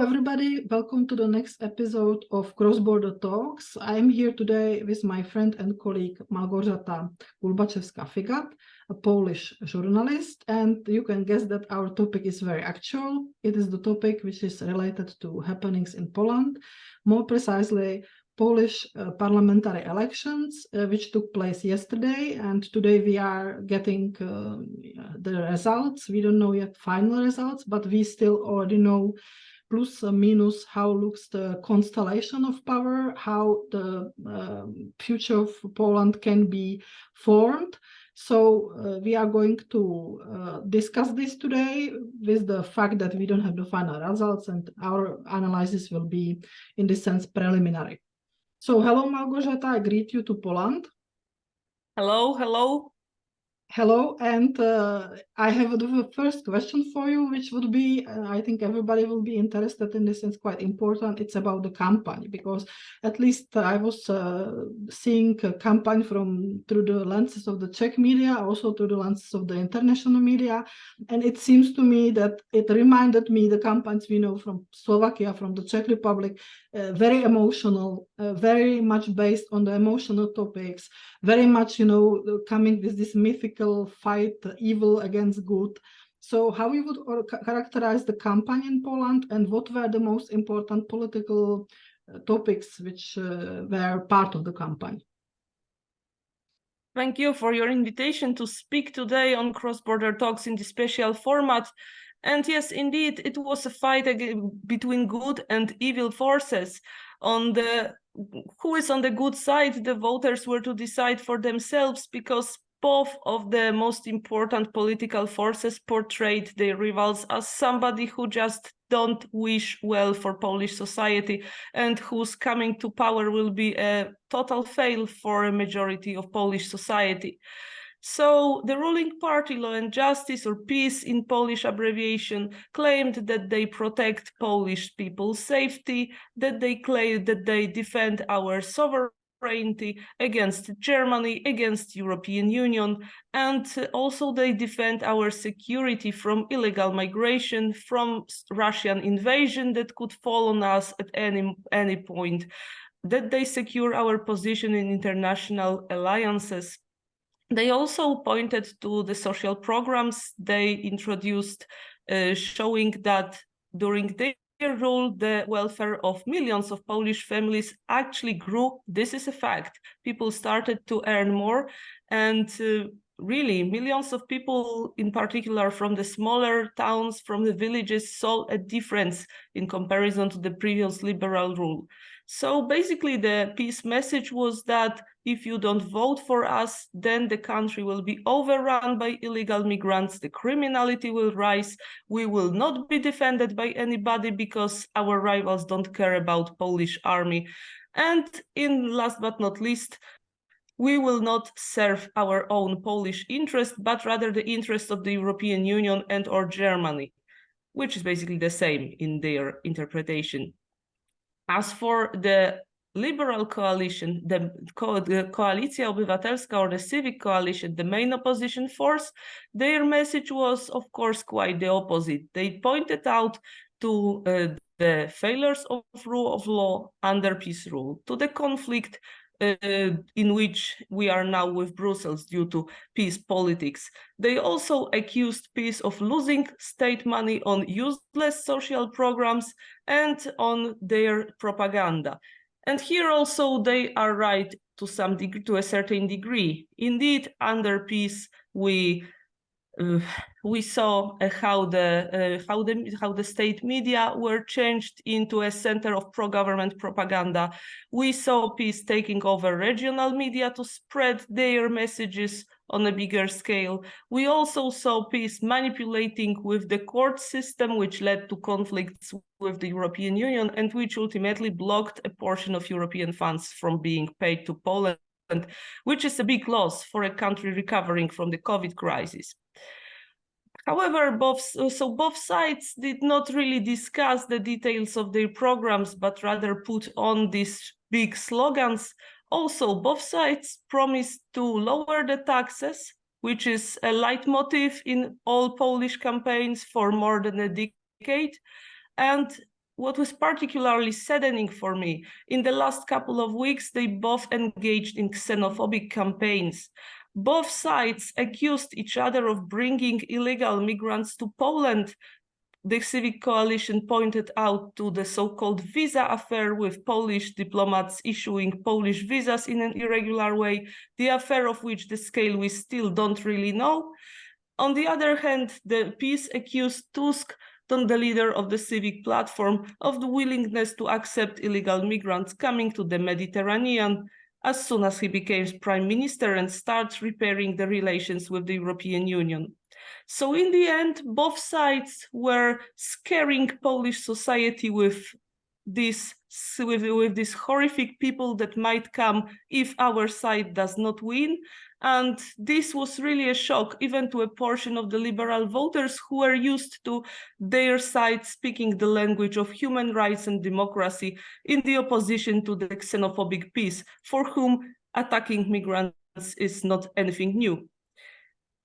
everybody, welcome to the next episode of Cross-Border Talks. I'm here today with my friend and colleague Małgorzata Kulbaczewska-Figat, a Polish journalist, and you can guess that our topic is very actual. It is the topic which is related to happenings in Poland, more precisely Polish parliamentary elections, which took place yesterday, and today we are getting the results. We don't know yet final results, but we still already know plus minus how looks the constellation of power, how the future of Poland can be formed. So we are going to discuss this today with the fact that we don't have the final results, and our analysis will be, in this sense, preliminary. So hello, Małgorzata, I greet you to Poland. Hello, hello. Hello, and I have the first question for you, which would be, I think everybody will be interested in this, it's quite important. It's about the campaign, because at least I was seeing a campaign through the lenses of the Czech media, also through the lenses of the international media, and it seems to me that it reminded me the campaigns we know from Slovakia, from the Czech Republic, very emotional, very much based on the emotional topics, very much, coming with this mythical fight, evil against good. So how you would characterize the campaign in Poland, and what were the most important political topics which were part of the campaign? Thank you for your invitation to speak today on Cross-Border Talks in this special format. And yes, indeed, it was a fight between good and evil forces. Who is on the good side, the voters were to decide for themselves, because both of the most important political forces portrayed their rivals as somebody who just don't wish well for Polish society and whose coming to power will be a total fail for a majority of Polish society. So the ruling party, Law and Justice, or PiS in Polish abbreviation, claimed that they protect Polish people's safety, that they claim that they defend our sovereignty against Germany, against European Union, and also they defend our security from illegal migration, from Russian invasion that could fall on us at any point, that they secure our position in international alliances. They also pointed to the social programs they introduced, showing that during their rule, the welfare of millions of Polish families actually grew. This is a fact. People started to earn more, and really millions of people, in particular from the smaller towns, from the villages, saw a difference in comparison to the previous liberal rule. So basically the PiS message was that if you don't vote for us, then the country will be overrun by illegal migrants, the criminality will rise, we will not be defended by anybody because our rivals don't care about Polish army. And last but not least, we will not serve our own Polish interest, but rather the interest of the European Union and or Germany, which is basically the same in their interpretation. As for the Liberal coalition, the Koalicja Obywatelska, or the Civic Coalition, the main opposition force, their message was, of course, quite the opposite. They pointed out to the failures of rule of law under PiS rule, to the conflict in which we are now with Brussels due to PiS politics. They also accused PiS of losing state money on useless social programs and on their propaganda. And here also they are right to a certain degree. Indeed, under PiS we saw how the state media were changed into a center of pro-government propaganda. We saw PiS taking over regional media to spread their messages on a bigger scale. We also saw PiS manipulating with the court system, which led to conflicts with the European Union and which ultimately blocked a portion of European funds from being paid to Poland, which is a big loss for a country recovering from the COVID crisis. However, both sides did not really discuss the details of their programs, but rather put on these big slogans. Also, both sides promised to lower the taxes, which is a leitmotif in all Polish campaigns for more than a decade. And what was particularly saddening for me, in the last couple of weeks, they both engaged in xenophobic campaigns. Both sides accused each other of bringing illegal migrants to Poland. The Civic Coalition pointed out to the so-called visa affair, with Polish diplomats issuing Polish visas in an irregular way, the affair of which the scale we still don't really know. On the other hand, the PiS accused Tusk, the leader of the Civic platform, of the willingness to accept illegal migrants coming to the Mediterranean as soon as he became prime minister and starts repairing the relations with the European Union. So in the end, both sides were scaring Polish society with these horrific people that might come if our side does not win. And this was really a shock, even to a portion of the liberal voters who were used to their side speaking the language of human rights and democracy, in the opposition to the xenophobic PiS, for whom attacking migrants is not anything new.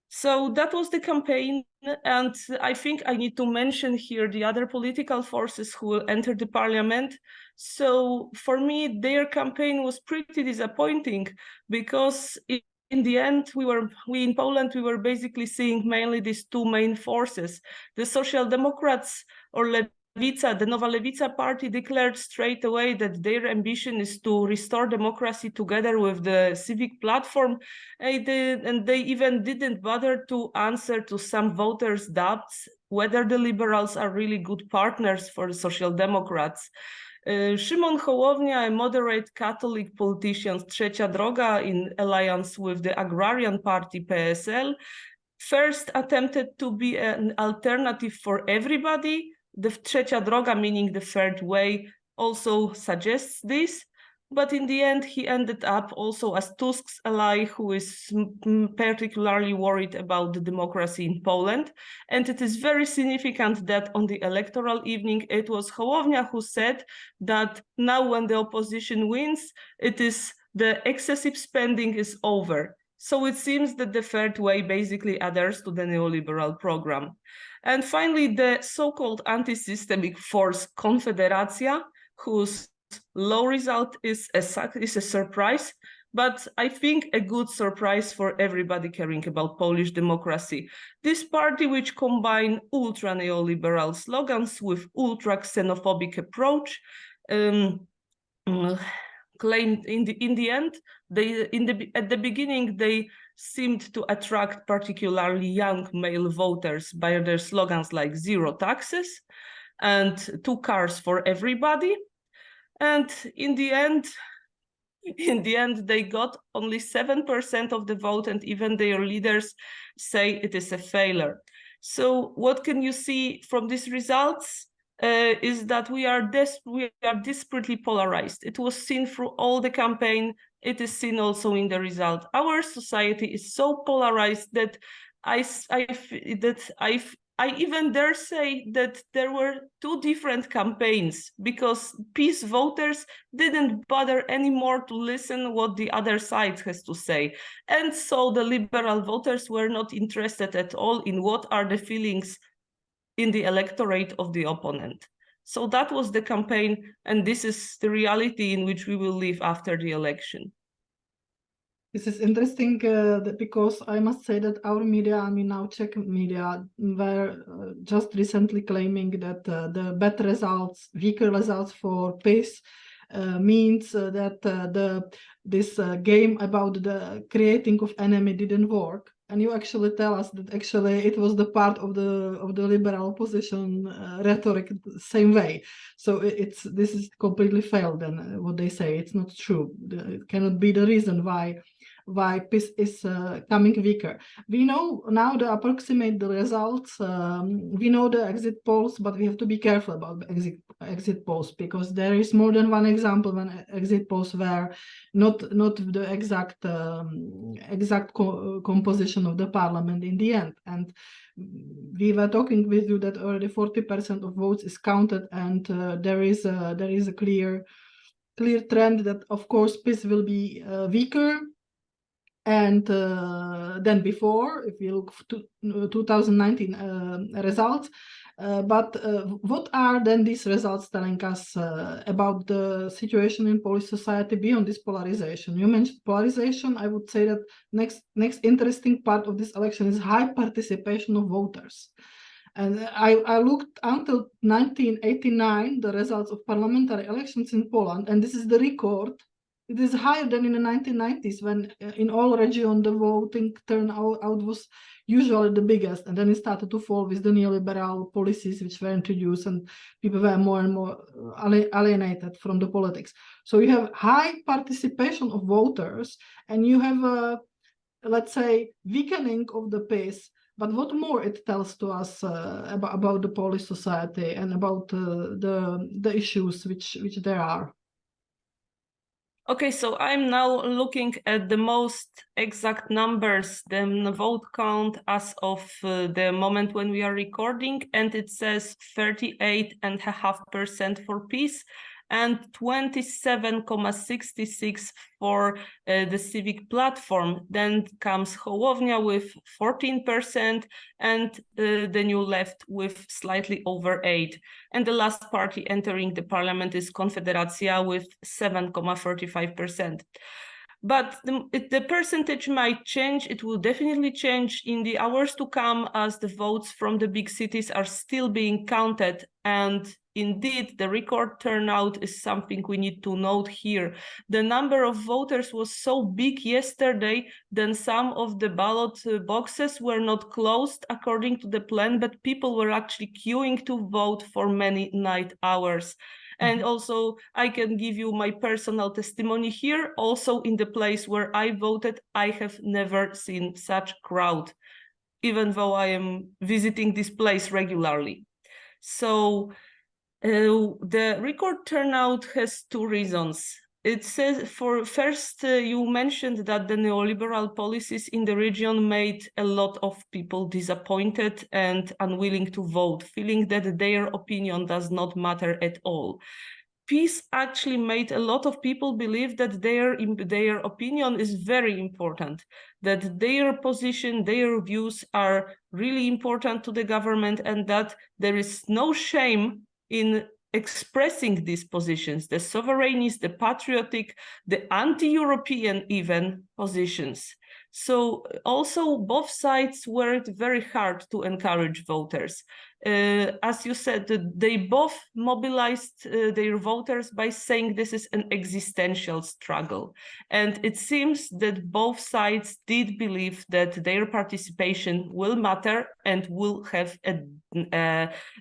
So that was the campaign, and I think I need to mention here the other political forces who will enter the parliament. So for me, their campaign was pretty disappointing, because in the end, we in Poland, we were basically seeing mainly these two main forces. The Social Democrats, or Lewica, the Nowa Lewica party, declared straight away that their ambition is to restore democracy together with the Civic platform, and they even didn't bother to answer to some voters' doubts whether the liberals are really good partners for the Social Democrats. Szymon Hołownia, a moderate Catholic politician, Trzecia Droga, in alliance with the agrarian party PSL, first attempted to be an alternative for everybody. The Trzecia Droga, meaning the third way, also suggests this, but in the end he ended up also as Tusk's ally, who is particularly worried about the democracy in Poland. And it is very significant that on the electoral evening it was Hołownia who said that now when the opposition wins, it is the excessive spending is over. So it seems that the third way basically adheres to the neoliberal program. And finally, the so-called anti-systemic force Konfederacja, whose low result is a surprise, but I think a good surprise for everybody caring about Polish democracy. This party, which combine ultra-neoliberal slogans with ultra-xenophobic approach, claimed in the end, at the beginning, they seemed to attract particularly young male voters by their slogans like zero taxes and 2 cars for everybody. And in the end, they got only 7% of the vote, and even their leaders say it is a failure. So what can you see from these results? Is that we are desperately polarized. It was seen through all the campaign. It is seen also in the result. Our society is so polarized that I even dare say that there were 2 different campaigns, because PiS voters didn't bother anymore to listen what the other side has to say. And so the liberal voters were not interested at all in what are the feelings in the electorate of the opponent. So that was the campaign, and this is the reality in which we will live after the election. This is interesting because I must say that our media, I mean now Czech media, were just recently claiming that the bad results, weaker results for PiS means that this game about the creating of enemy didn't work. And you actually tell us that actually it was the part of the liberal opposition rhetoric the same way. So this is completely failed. And what they say, it's not true. It cannot be the reason why PiS is coming weaker. We know now the approximate results. We know the exit polls, but we have to be careful about exit polls, because there is more than one example when exit polls were not the exact composition of the parliament in the end. And we were talking with you that already 40% of votes is counted, and there is a clear trend that of course PiS will be weaker and than before. If you look to 2019 results, But what are then these results telling us about the situation in Polish society beyond this polarization? You mentioned polarization. I would say that next interesting part of this election is high participation of voters. And I looked until 1989, the results of parliamentary elections in Poland, and this is the record. It is higher than in the 1990s, when in all regions the voting turnout was usually the biggest, and then it started to fall with the neoliberal policies which were introduced, and people were more and more alienated from the politics. So you have high participation of voters, and you have a, let's say, weakening of the pace. But what more it tells to us about the Polish society and about the issues which there are? Okay, so I'm now looking at the most exact numbers, the vote count as of the moment when we are recording, and it says 38.5% for peace and 27.66% for the Civic platform. Then comes Hołownia with 14% and the New Left with slightly over 8%. And the last party entering the parliament is Konfederacja with 7.35%. But the percentage might change. It will definitely change in the hours to come, as the votes from the big cities are still being counted. And indeed, the record turnout is something we need to note here. The number of voters was so big yesterday that some of the ballot boxes were not closed according to the plan, but people were actually queuing to vote for many night hours. And also, I can give you my personal testimony here. Also, in the place where I voted, I have never seen such crowd, even though I am visiting this place regularly. So the record turnout has two reasons. It says, for first, you mentioned that the neoliberal policies in the region made a lot of people disappointed and unwilling to vote, feeling that their opinion does not matter at all. Peace actually made a lot of people believe that their opinion is very important, that their position, their views are really important to the government, and that there is no shame in expressing these positions, the sovereignist, the patriotic, the anti-European even positions. So also both sides worked very hard to encourage voters. As you said, they both mobilized their voters by saying this is an existential struggle. And it seems that both sides did believe that their participation will matter and will have a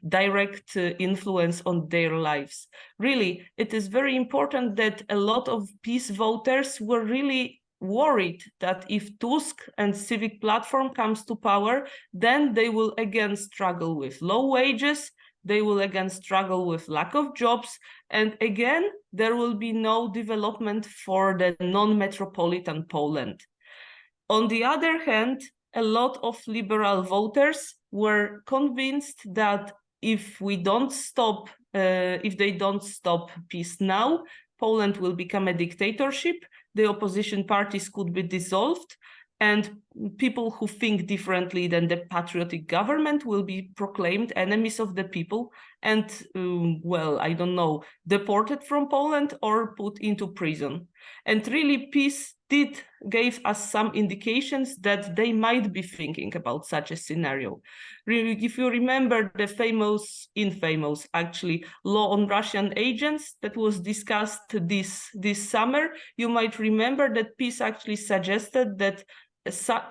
direct influence on their lives. Really, it is very important that a lot of peace voters were really worried that if Tusk and Civic platform comes to power, then they will again struggle with low wages, they will again struggle with lack of jobs, and again, there will be no development for the non-metropolitan Poland. On the other hand, a lot of liberal voters were convinced that if they don't stop peace now, Poland will become a dictatorship, the opposition parties could be dissolved, and people who think differently than the patriotic government will be proclaimed enemies of the people and, well, I don't know, deported from Poland or put into prison. And really, peace gave us some indications that they might be thinking about such a scenario. Really, if you remember the infamous actually, law on Russian agents that was discussed this summer, you might remember that peace actually suggested that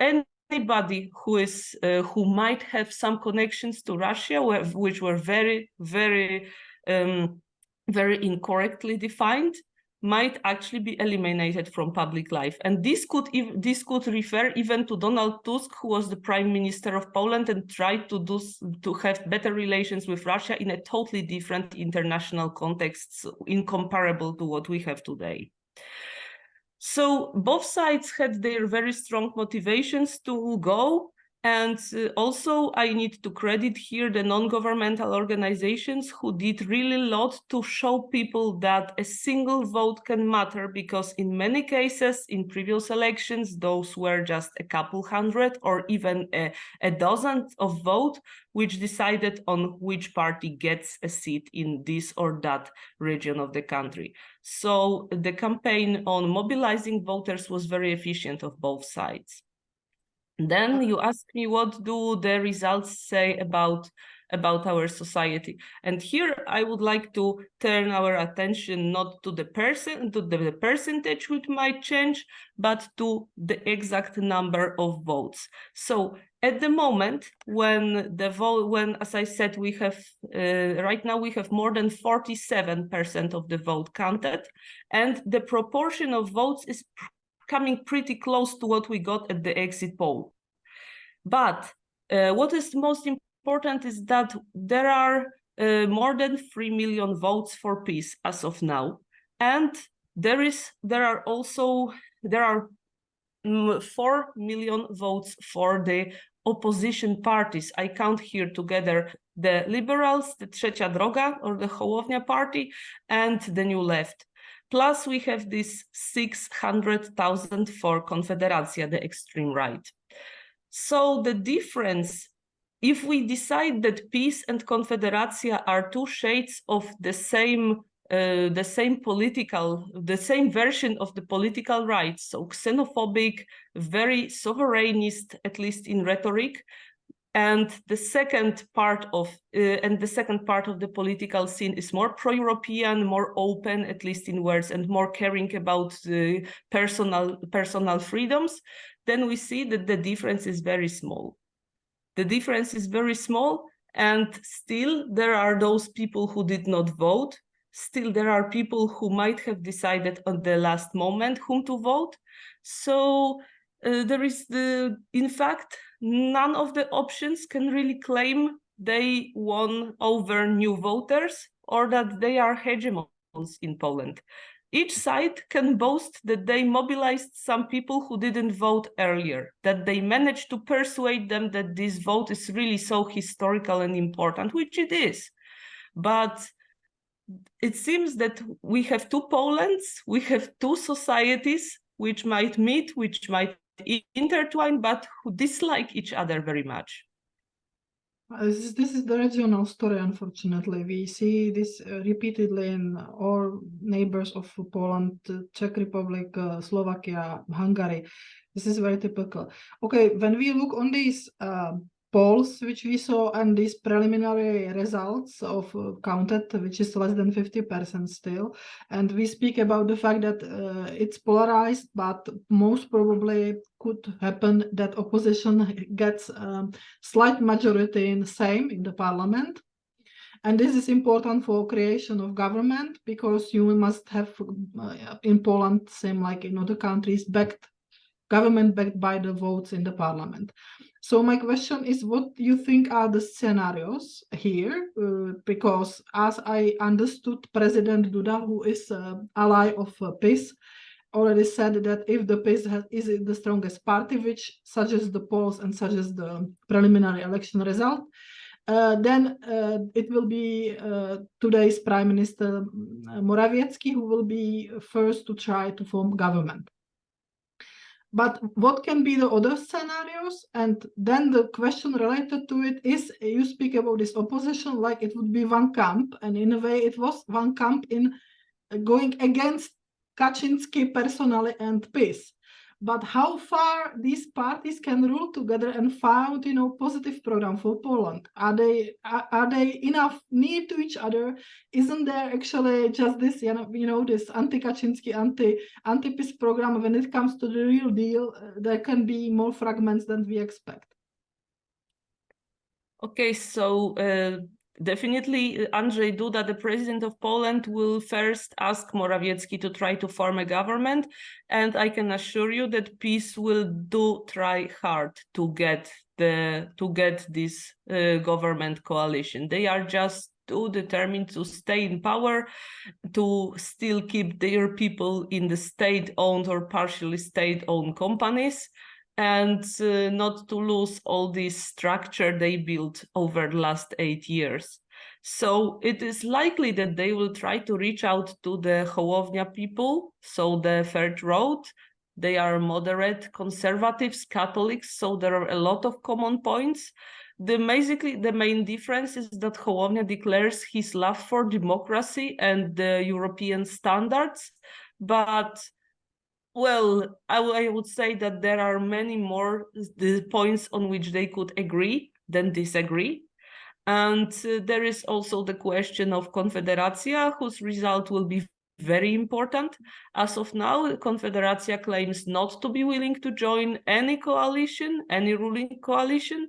anybody who might have some connections to Russia, which were very, very, very incorrectly defined, might actually be eliminated from public life. And this could refer even to Donald Tusk, who was the prime minister of Poland and tried to have better relations with Russia in a totally different international context, incomparable to what we have today. So both sides had their very strong motivations to go. And also I need to credit here the non-governmental organizations who did really a lot to show people that a single vote can matter, because in many cases in previous elections, those were just a couple hundred or even a dozen of votes, which decided on which party gets a seat in this or that region of the country. So the campaign on mobilizing voters was very efficient of both sides. Then you ask me, what do the results say about our society? And here I would like to turn our attention not to the percentage which might change, but to the exact number of votes. So at the moment, when as I said, we have right now we have more than 47% of the vote counted, and the proportion of votes is coming pretty close to what we got at the exit poll. But what is most important is that there are more than 3 million votes for peace as of now, and there are 4 million votes for the opposition parties. I count here together the Liberals, the Trzecia Droga or the Hołownia party, and the New Left. Plus we have this 600,000 for Konfederacja, the extreme right. So the difference, if we decide that PiS and Konfederacja are two shades of the same version of the political right, so xenophobic, very sovereignist, at least in rhetoric, and the second part of the political scene is more pro-European, more open, at least in words, and more caring about personal freedoms, then we see that the difference is very small. The difference is very small, and still there are those people who did not vote. Still there are people who might have decided on the last moment whom to vote. So there is in fact, none of the options can really claim they won over new voters or that they are hegemons in Poland. Each side can boast that they mobilized some people who didn't vote earlier, that they managed to persuade them that this vote is really so historical and important, which it is. But it seems that we have two Polands, we have two societies which might meet, which might intertwine, but who dislike each other very much. This is the regional story, unfortunately. We see this repeatedly in all neighbors of Poland, Czech Republic, Slovakia, Hungary. This is very typical. Okay, when we look on these polls which we saw and these preliminary results of counted, which is less than 50% still, and we speak about the fact that it's polarized, but most probably could happen that opposition gets slight majority in the parliament. And this is important for creation of government, because you must have in Poland, same like in other countries, government backed by the votes in the parliament. So my question is, what do you think are the scenarios here? Because as I understood, President Duda, who is an ally of PiS, already said that if the PiS is the strongest party, which suggests the polls and suggests the preliminary election result, then it will be today's Prime Minister Morawiecki who will be first to try to form government. But what can be the other scenarios? And then the question related to it is, you speak about this opposition like it would be one camp, and in a way it was one camp in going against Kaczynski personally and PiS. But how far these parties can rule together and found, positive program for Poland? Are they enough near to each other? Isn't there actually just this, this anti-Kaczynski, anti-PiS program? When it comes to the real deal, there can be more fragments than we expect. Okay, so definitely Andrzej Duda, the president of Poland, will first ask Morawiecki to try to form a government, and I can assure you that PiS will try hard to get this government coalition. They are just too determined to stay in power, to still keep their people in the state-owned or partially state-owned companies. and not to lose all this structure they built over the last 8 years. So it is likely that they will try to reach out to the Hołownia people, so the third road. They are moderate conservatives, Catholics, so there are a lot of common points. Basically, the main difference is that Hołownia declares his love for democracy and the European standards, but well, I would say that there are many more the points on which they could agree than disagree. And there is also the question of Confederacja, whose result will be very important. As of now, Confederacja claims not to be willing to join any coalition, any ruling coalition,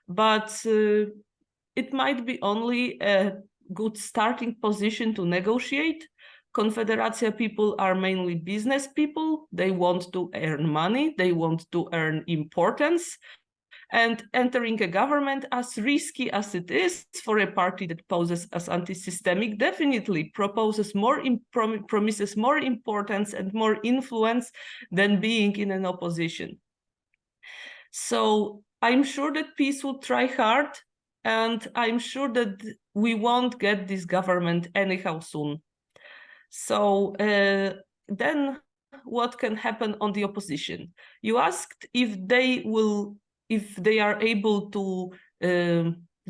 but it might be only a good starting position to negotiate. Confederacja people are mainly business people. They want to earn money. They want to earn importance. And entering a government, as risky as it is for a party that poses as anti-systemic, definitely promises more importance and more influence than being in an opposition. So I'm sure that PiS will try hard, and I'm sure that we won't get this government anyhow soon. So then what can happen on the opposition? You asked if they are able to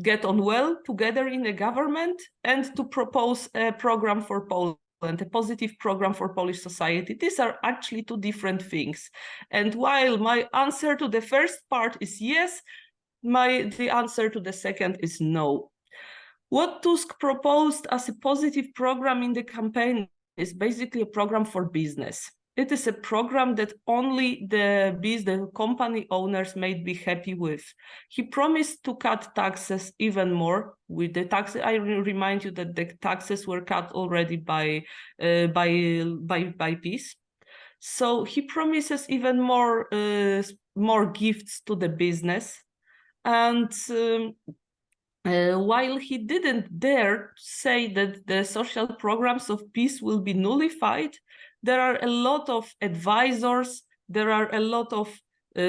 get on well together in a government and to propose a program for Poland, a positive program for Polish society. These are actually two different things. And while my answer to the first part is yes, the answer to the second is no. What Tusk proposed as a positive program in the campaign is basically a program for business. It is a program that only the company owners may be happy with. He promised to cut taxes even more. With the taxes, I remind you that the taxes were cut already by PiS. So he promises even more gifts to the business, and while he didn't dare say that the social programs of PiS will be nullified, there are a lot of advisors, there are a lot of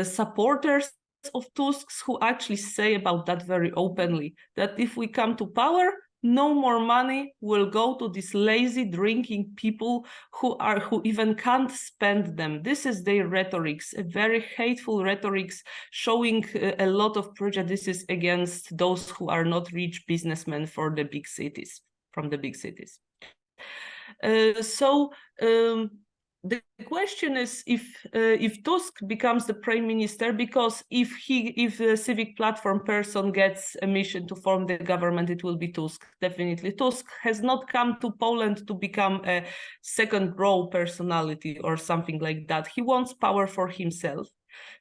supporters of Tusk's who actually say about that very openly, that if we come to power, no more money will go to these lazy drinking people who even can't spend them. This is their rhetorics, a very hateful rhetorics, showing a lot of prejudices against those who are not rich businessmen from the big cities. The question is if Tusk becomes the prime minister, because if the civic platform person gets a mission to form the government, it will be Tusk, definitely. Tusk has not come to Poland to become a second row personality or something like that. He wants power for himself.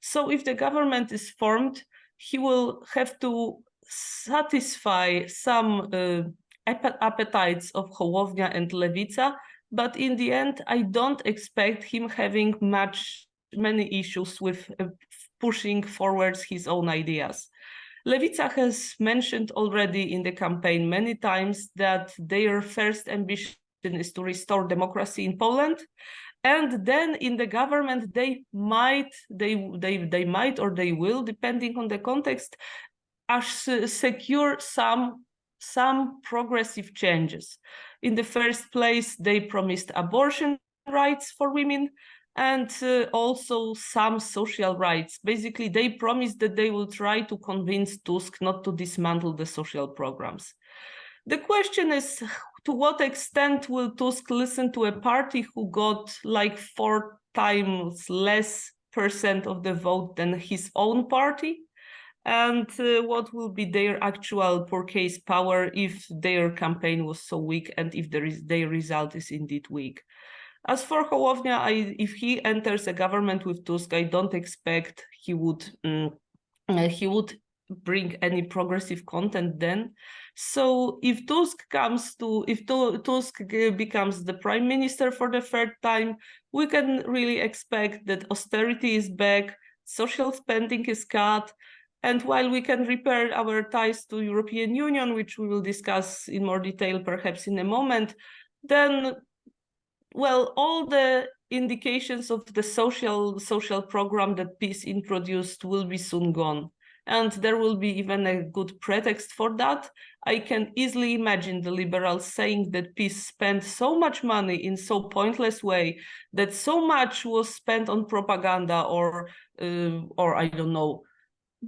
So if the government is formed, he will have to satisfy some appetites of Hołownia and Lewica, but in the end, I don't expect him having many issues with pushing forward his own ideas. Lewica has mentioned already in the campaign many times that their first ambition is to restore democracy in Poland, and then in the government they might or they will, depending on the context, secure some progressive changes. In the first place, they promised abortion rights for women and also some social rights. Basically, they promised that they will try to convince Tusk not to dismantle the social programs. The question is, to what extent will Tusk listen to a party who got like 4 times less % of the vote than his own party? And what will be their actual purchase power if their campaign was so weak and if their result is indeed weak? As for Hołownia, if he enters a government with Tusk, I don't expect he would bring any progressive content then. So if Tusk becomes the prime minister for the 3rd time, we can really expect that austerity is back, social spending is cut. And while we can repair our ties to European Union, which we will discuss in more detail perhaps in a moment, then, well, all the indications of the social program that PiS introduced will be soon gone. And there will be even a good pretext for that. I can easily imagine the liberals saying that PiS spent so much money in so pointless way, that so much was spent on propaganda or I don't know,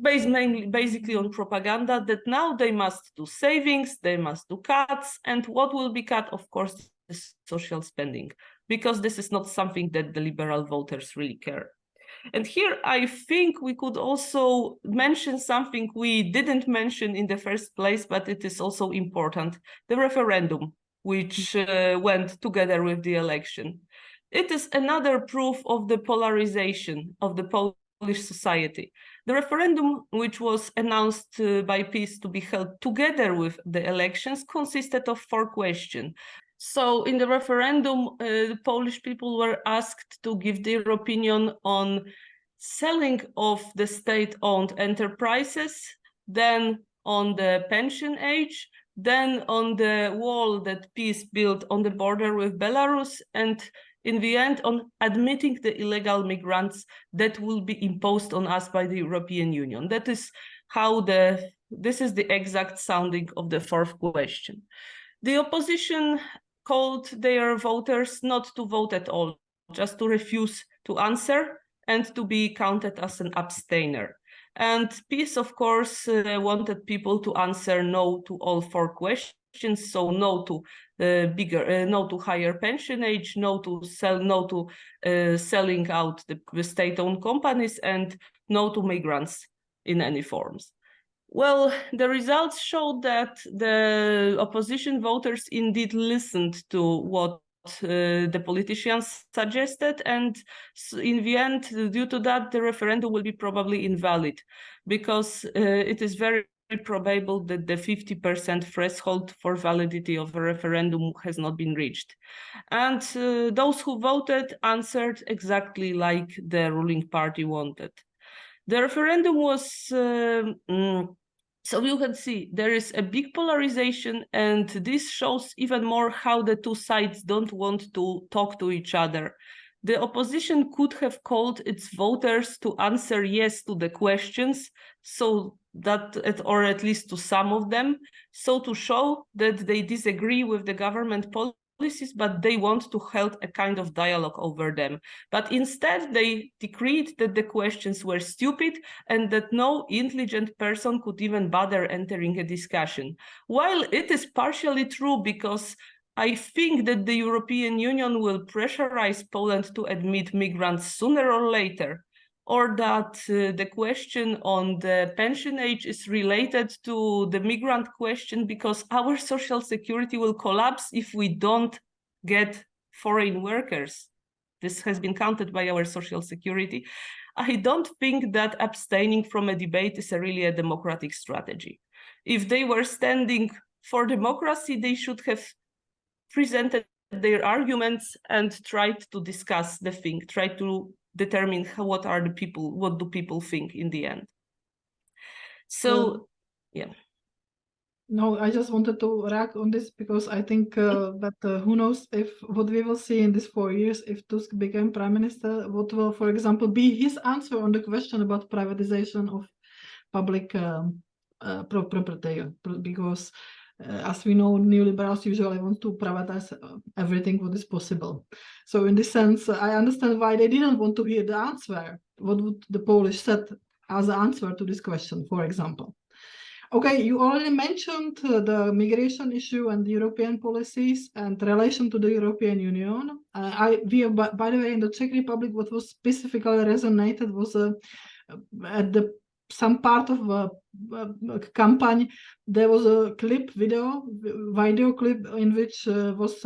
basically on propaganda, that now they must do savings, they must do cuts, and what will be cut? Of course, the social spending, because this is not something that the liberal voters really care. And here I think we could also mention something we didn't mention in the first place, but it is also important: the referendum, which went together with the election. It is another proof of the polarization of the Polish society. The referendum, which was announced by PiS to be held together with the elections, consisted of 4 questions. So in the referendum, the Polish people were asked to give their opinion on selling of the state-owned enterprises, then on the pension age, then on the wall that PiS built on the border with Belarus, and in the end on admitting the illegal migrants that will be imposed on us by the European Union. That is how this is the exact sounding of the 4th question. The opposition called their voters not to vote at all, just to refuse to answer and to be counted as an abstainer. And PiS, of course, wanted people to answer no to all 4 questions. So no to no to higher pension age, no to selling out the state-owned companies, and no to migrants in any forms. Well, the results showed that the opposition voters indeed listened to what the politicians suggested, and in the end, due to that, the referendum will be probably invalid, because it is very probable that the 50% threshold for validity of a referendum has not been reached. And those who voted answered exactly like the ruling party wanted. The referendum was, so you can see there is a big polarization, and this shows even more how the 2 sides don't want to talk to each other. The opposition could have called its voters to answer yes to the questions, so that, or at least to some of them, so to show that they disagree with the government policies, but they want to hold a kind of dialogue over them. But instead, they decreed that the questions were stupid and that no intelligent person could even bother entering a discussion. While it is partially true, because I think that the European Union will pressurize Poland to admit migrants sooner or later, or that the question on the pension age is related to the migrant question, because our social security will collapse if we don't get foreign workers. This has been counted by our social security. I don't think that abstaining from a debate is really a democratic strategy. If they were standing for democracy, they should have presented their arguments and tried to discuss the thing, tried to determine what do people think in the end. So, yeah. No, I just wanted to react on this, because I think that who knows if what we will see in these 4 years, if Tusk became prime minister, what will, for example, be his answer on the question about privatization of public property, because as we know, neoliberals usually want to privatize everything what is possible. So in this sense, I understand why they didn't want to hear the answer. What would the Polish said as an answer to this question, for example? Okay, you already mentioned the migration issue and the European policies and relation to the European Union. By the way, in the Czech Republic, what was specifically resonated was at some part of a campaign, there was a video clip in which was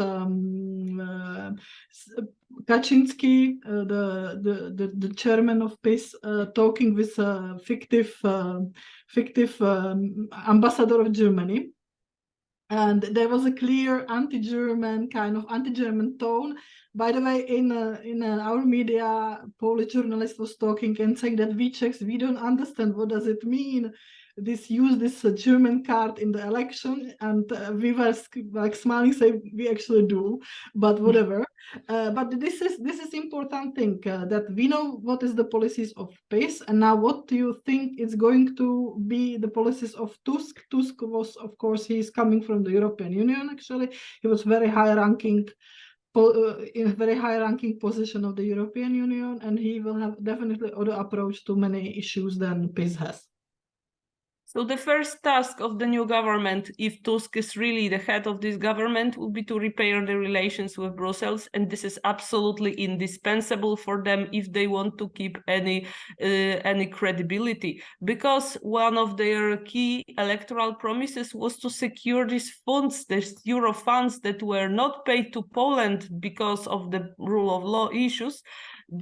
Kaczynski, the chairman of PiS, talking with a fictive ambassador of Germany. And there was a clear anti-German tone. By the way, in our media, Polish journalist was talking and saying that we Czechs, we don't understand what does it mean use this German card in the election, and we were like smiling, saying we actually do, but whatever. But this is important thing that we know what is the policies of PiS, and now what do you think is going to be the policies of Tusk? Tusk was, of course, he is coming from the European Union. Actually, he was very high-ranking. In a very high-ranking position of the European Union, and he will have definitely other approach to many issues than PiS has. So the first task of the new government, if Tusk is really the head of this government, will be to repair the relations with Brussels, and this is absolutely indispensable for them if they want to keep any credibility. Because one of their key electoral promises was to secure these funds, these Euro funds that were not paid to Poland because of the rule of law issues,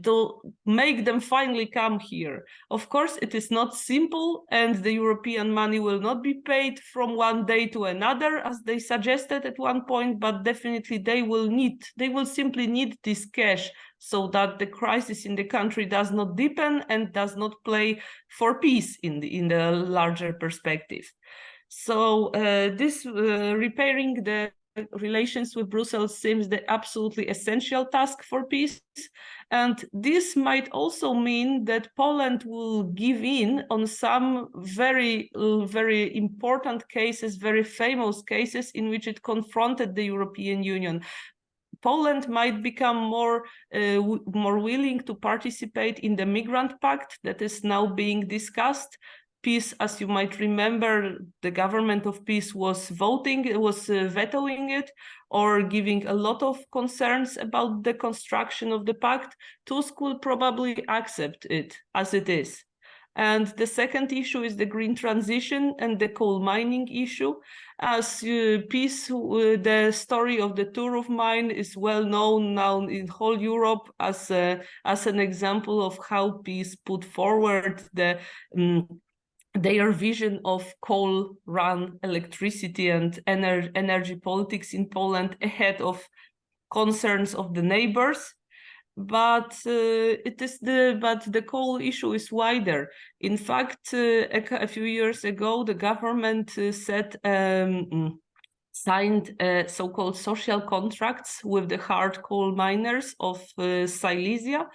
to make them finally come here. Of course, it is not simple, and the European money will not be paid from one day to another, as they suggested at one point, but definitely they will simply need this cash so that the crisis in the country does not deepen and does not play for peace in the larger perspective. So this repairing the relations with Brussels seems the absolutely essential task for peace. And this might also mean that Poland will give in on some very, very important cases, very famous cases in which it confronted the European Union. Poland might become more willing to participate in the Migrant Pact that is now being discussed. PiS, as you might remember, the government of PiS was vetoing it or giving a lot of concerns about the construction of the pact. Tusk will probably accept it as it is. And the second issue is the green transition and the coal mining issue. As PiS, the story of the Turów mine is well known now in whole Europe as an example of how PiS put forward their vision of coal-run electricity and energy politics in Poland ahead of concerns of the neighbors. But the coal issue is wider. In fact, a few years ago, the government signed so-called social contracts with the hard coal miners of Silesia,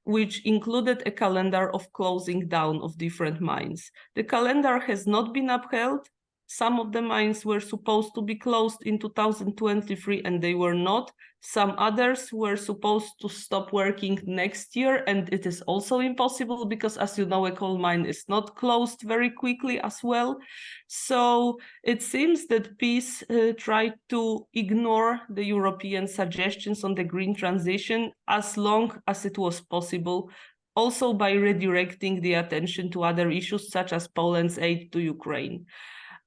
which included a calendar of closing down of different mines. The calendar has not been upheld. Some of the mines were supposed to be closed in 2023 and they were not. Some others were supposed to stop working next year, and it is also impossible because, as you know, a coal mine is not closed very quickly as well. So it seems that PiS tried to ignore the European suggestions on the green transition as long as it was possible, also by redirecting the attention to other issues such as Poland's aid to Ukraine.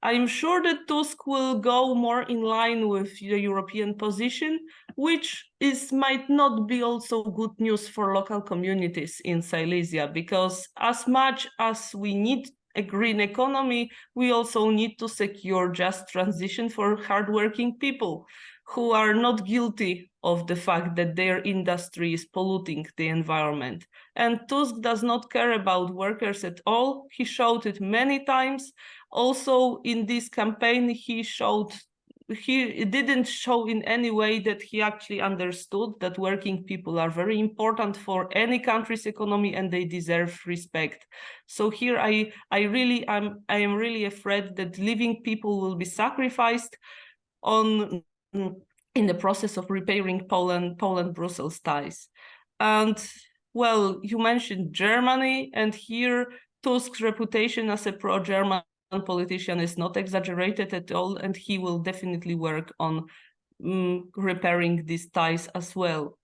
I'm sure that Tusk will go more in line with the European position, which might not be also good news for local communities in Silesia, because as much as we need a green economy, we also need to secure just transition for hardworking people who are not guilty of the fact that their industry is polluting the environment. And Tusk does not care about workers at all. He showed it many times. Also, in this campaign, he didn't show in any way that he actually understood that working people are very important for any country's economy and they deserve respect. So here I am really afraid that living people will be sacrificed in the process of repairing Poland-Brussels ties. And well, you mentioned Germany, and here Tusk's reputation as a pro-German politician is not exaggerated at all, and he will definitely work on repairing these ties as well.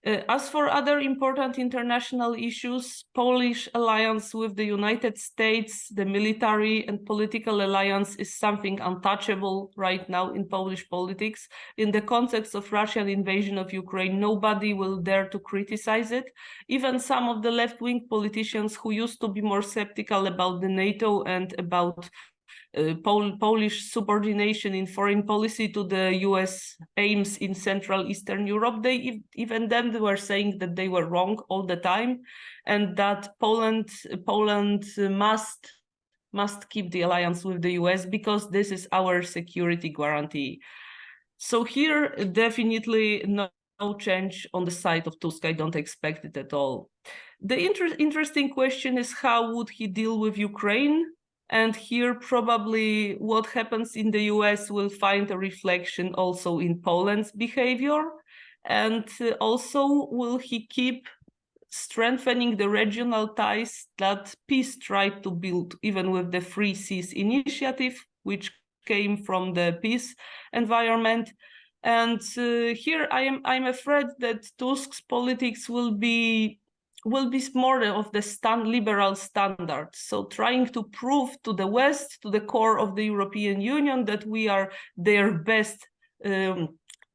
As for other important international issues, Polish alliance with the United States, the military and political alliance is something untouchable right now in Polish politics. In the context of Russian invasion of Ukraine, nobody will dare to criticize it. Even some of the left-wing politicians who used to be more skeptical about the NATO and about Polish subordination in foreign policy to the US aims in Central Eastern Europe, even then they were saying that they were wrong all the time, and that Poland must must keep the alliance with the US because this is our security guarantee. So here, definitely no change on the side of Tusk. I don't expect it at all. The interesting question is how would he deal with Ukraine? And here probably what happens in the US will find a reflection also in Poland's behavior. And also, will he keep strengthening the regional ties that peace tried to build, even with the Free Seas Initiative, which came from the peace environment? And here I'm afraid that Tusk's politics will be more of the liberal standard. So trying to prove to the West, to the core of the European Union, that we are their best.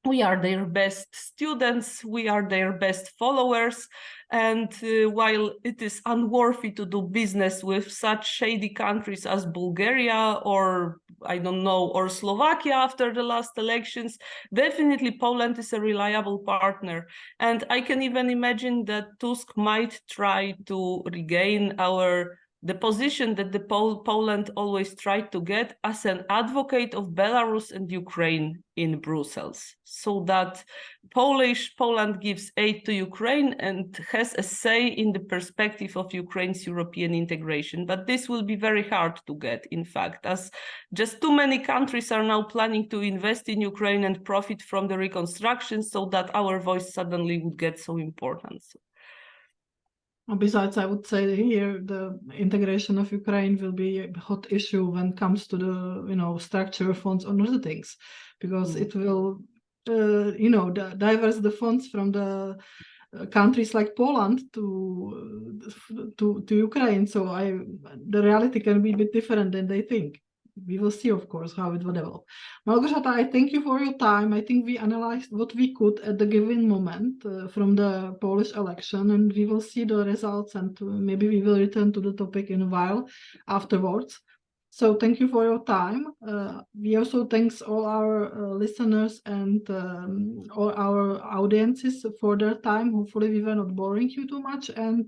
We are their best students, we are their best followers, and while it is unworthy to do business with such shady countries as Bulgaria or, I don't know, or Slovakia after the last elections, definitely Poland is a reliable partner. And I can even imagine that Tusk might try to regain the position that Poland always tried to get as an advocate of Belarus and Ukraine in Brussels, so that Poland gives aid to Ukraine and has a say in the perspective of Ukraine's European integration. But this will be very hard to get, in fact, as just too many countries are now planning to invest in Ukraine and profit from the reconstruction, so that our voice suddenly would get so important. Besides, I would say here the integration of Ukraine will be a hot issue when it comes to the structure funds and other things, because it will diverse the funds from the countries like Poland to Ukraine. So the reality can be a bit different than they think. We will see, of course, how it will develop. Małgorzata, I thank you for your time. I think we analyzed what we could at the given moment from the Polish election, and we will see the results, and maybe we will return to the topic in a while afterwards. So thank you for your time. We also thanks all our listeners and all our audiences for their time. Hopefully we were not boring you too much. And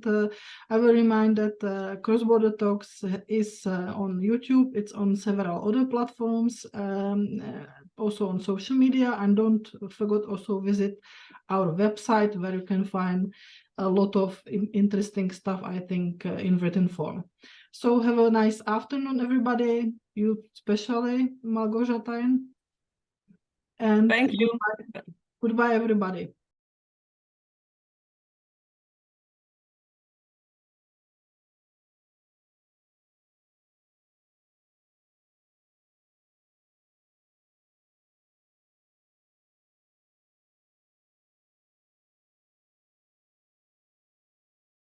I will remind that Cross Border Talks is on YouTube. It's on several other platforms, also on social media. And don't forget also visit our website where you can find a lot of interesting stuff, I think, in written form. So have a nice afternoon, everybody. You especially, Małgorzata. And thank you. Goodbye, everybody.